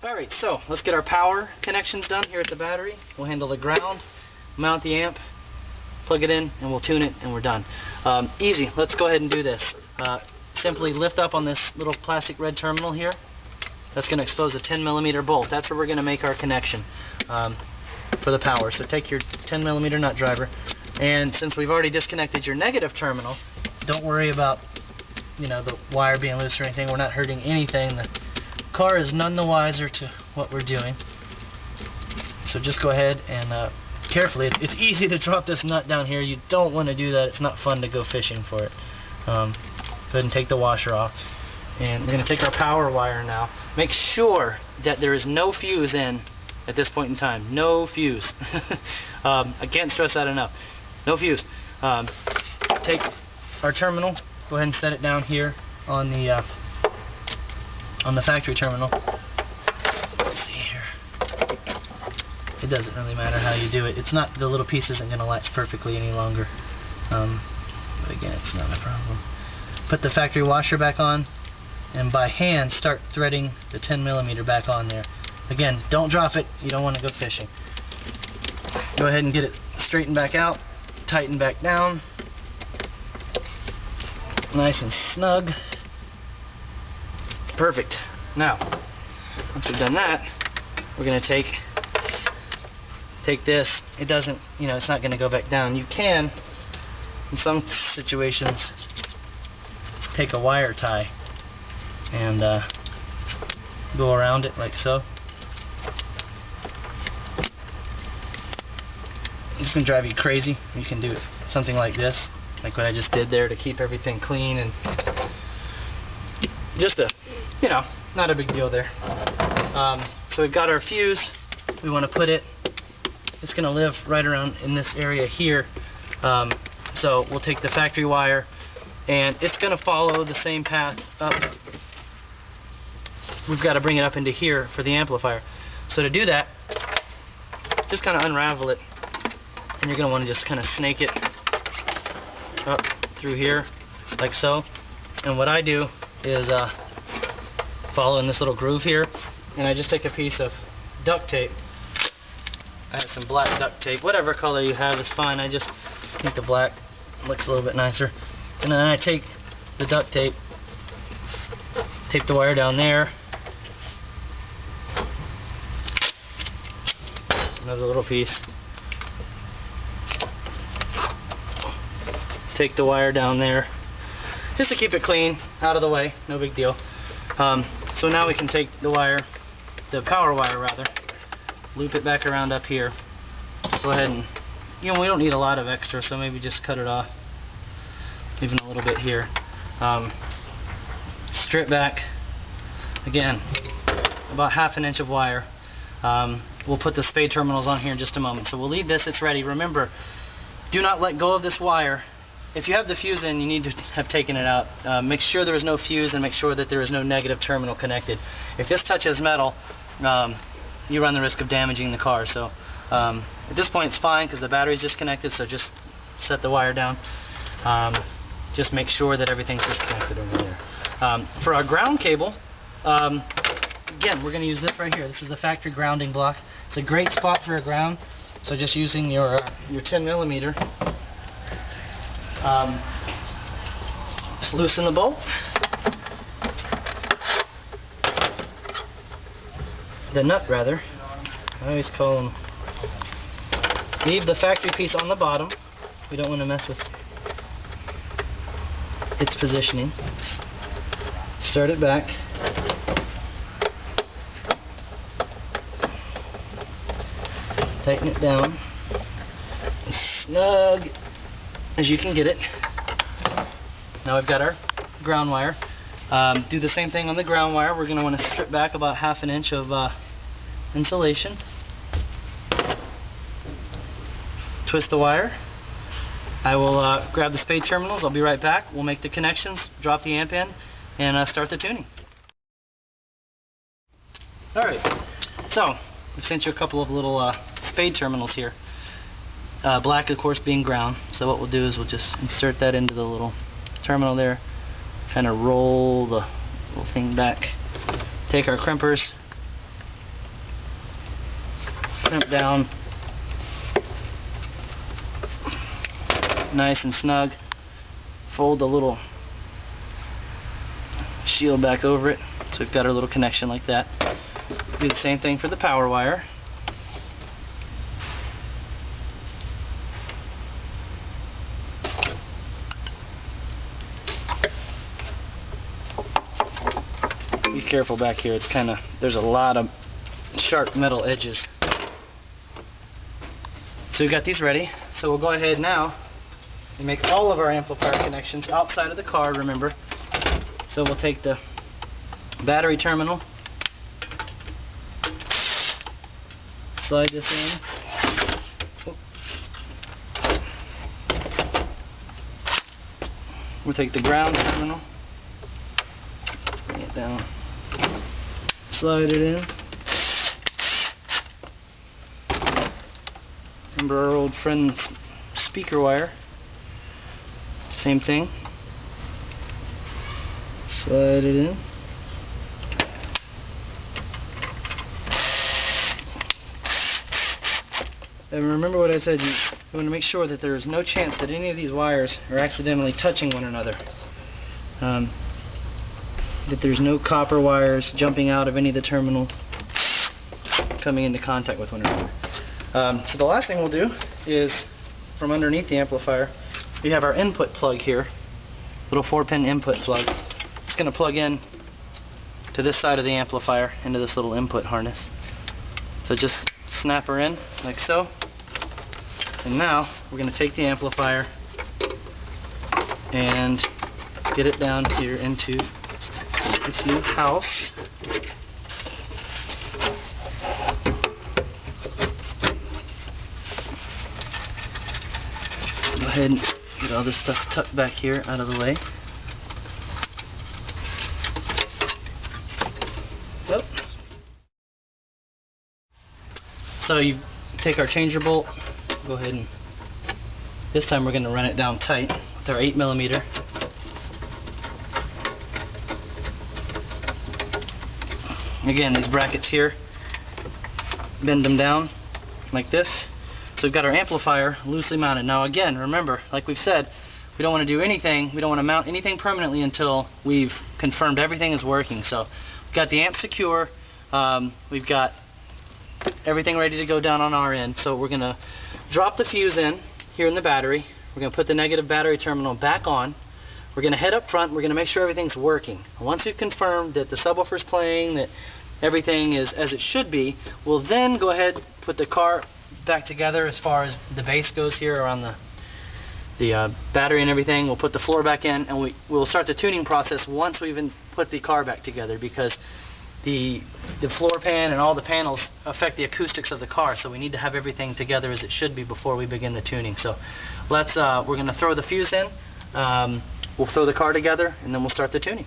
Alright, so let's get our power connections done here at the battery. We'll handle the ground, mount the amp, plug it in, and we'll tune it, and we're done. Easy. Let's go ahead and do this. Simply lift up on this little plastic red terminal here. That's going to expose a 10mm bolt. That's where we're going to make our connection for the power. So take your 10mm nut driver, and since we've already disconnected your negative terminal, don't worry about the wire being loose or anything. We're not hurting anything. The car is none the wiser to what we're doing. So just go ahead and carefully. It's easy to drop this nut down here. You don't want to do that. It's not fun to go fishing for it. Go ahead and take the washer off. And we're going to take our power wire now. Make sure that there is no fuse in at this point in time. No fuse. I can't stress that enough. No fuse. Take our terminal. Go ahead and set it down here on the factory terminal. Let's see here. It doesn't really matter how you do it. It's not, the little piece isn't going to latch perfectly any longer. But again, it's not a problem. Put the factory washer back on, and by hand start threading the 10mm back on there. Again, don't drop it. You don't want to go fishing. Go ahead and get it straightened back out, tighten back down. Nice and snug. Perfect. Now, once we've done that, we're going to take this. It doesn't, it's not going to go back down. You can, in some situations, take a wire tie and go around it like so. It's going to drive you crazy. You can do something like this, like what I just did there, to keep everything clean, and just not a big deal there. So we've got our fuse. We want to put it, it's going to live right around in this area here. So we'll take the factory wire, and it's going to follow the same path up. We've got to bring it up into here for the amplifier. So to do that, just kind of unravel it, and you're going to want to just kind of snake it up through here like so. And what I do is follow in this little groove here, and I just take a piece of duct tape. I have some black duct tape. Whatever color you have is fine. I just think the black looks a little bit nicer. And then I take the duct tape, tape the wire down there, another little piece, take the wire down there, just to keep it clean, out of the way, no big deal. So now we can take the wire, the power wire rather, loop it back around up here. Go ahead and, we don't need a lot of extra, so maybe just cut it off, even a little bit here. Strip back, again, about ½ inch of wire. We'll put the spade terminals on here in just a moment. So we'll leave this, it's ready. Remember, do not let go of this wire. If you have the fuse in, you need to have taken it out. Make sure there is no fuse, and make sure that there is no negative terminal connected. If this touches metal, you run the risk of damaging the car. So at this point it's fine because the battery's disconnected, so just set the wire down. Just make sure that everything's disconnected over there. For our ground cable, again, we're going to use this right here. This is the factory grounding block. It's a great spot for a ground, so just using your 10mm. Just loosen the bolt. The nut, rather. I always call them. Leave the factory piece on the bottom. We don't want to mess with its positioning. Start it back. Tighten it down. As snug as you can get it. Now we've got our ground wire. Do the same thing on the ground wire. We're going to want to strip back about ½ inch of insulation. Twist the wire. I will grab the spade terminals. I'll be right back. We'll make the connections, drop the amp in, and start the tuning. Alright, so I've sent you a couple of little spade terminals here. Black, of course, being ground. So what we'll do is we'll just insert that into the little terminal there, kind of roll the little thing back. Take our crimpers, crimp down nice and snug. Fold the little shield back over it, so we've got our little connection like that. Do the same thing for the power wire. Be careful back here, it's there's a lot of sharp metal edges. So we've got these ready, so we'll go ahead now and make all of our amplifier connections outside of the car, remember. So we'll take the battery terminal, slide this in. We'll take the ground terminal, bring it down, slide it in. Remember our old friend speaker wire, same thing, slide it in. And remember what I said, you want to make sure that there is no chance that any of these wires are accidentally touching one another. That there's no copper wires jumping out of any of the terminals, coming into contact with one another. So the last thing we'll do is, from underneath the amplifier, we have our input plug here, little 4-pin input plug. It's going to plug in to this side of the amplifier into this little input harness. So just snap her in like so. And now we're going to take the amplifier and get it down here into this new house. Go ahead and get all this stuff tucked back here out of the way. Yep. So you take our changer bolt, go ahead and this time we're going to run it down tight with our 8mm. Again, these brackets here, bend them down like this. So we've got our amplifier loosely mounted. Now again, remember, like we've said, we don't want to do anything, we don't want to mount anything permanently until we've confirmed everything is working. So we've got the amp secure, we've got everything ready to go down on our end. So we're going to drop the fuse in here in the battery. We're going to put the negative battery terminal back on. We're going to head up front, we're going to make sure everything's working. Once we've confirmed that the subwoofer's playing, that everything is as it should be, we'll then go ahead, put the car back together as far as the base goes here around the battery and everything. We'll put the floor back in, and we'll start the tuning process once we've even put the car back together, because the floor pan and all the panels affect the acoustics of the car, so we need to have everything together as it should be before we begin the tuning. So we're going to throw the fuse in, we'll throw the car together, and then we'll start the tuning.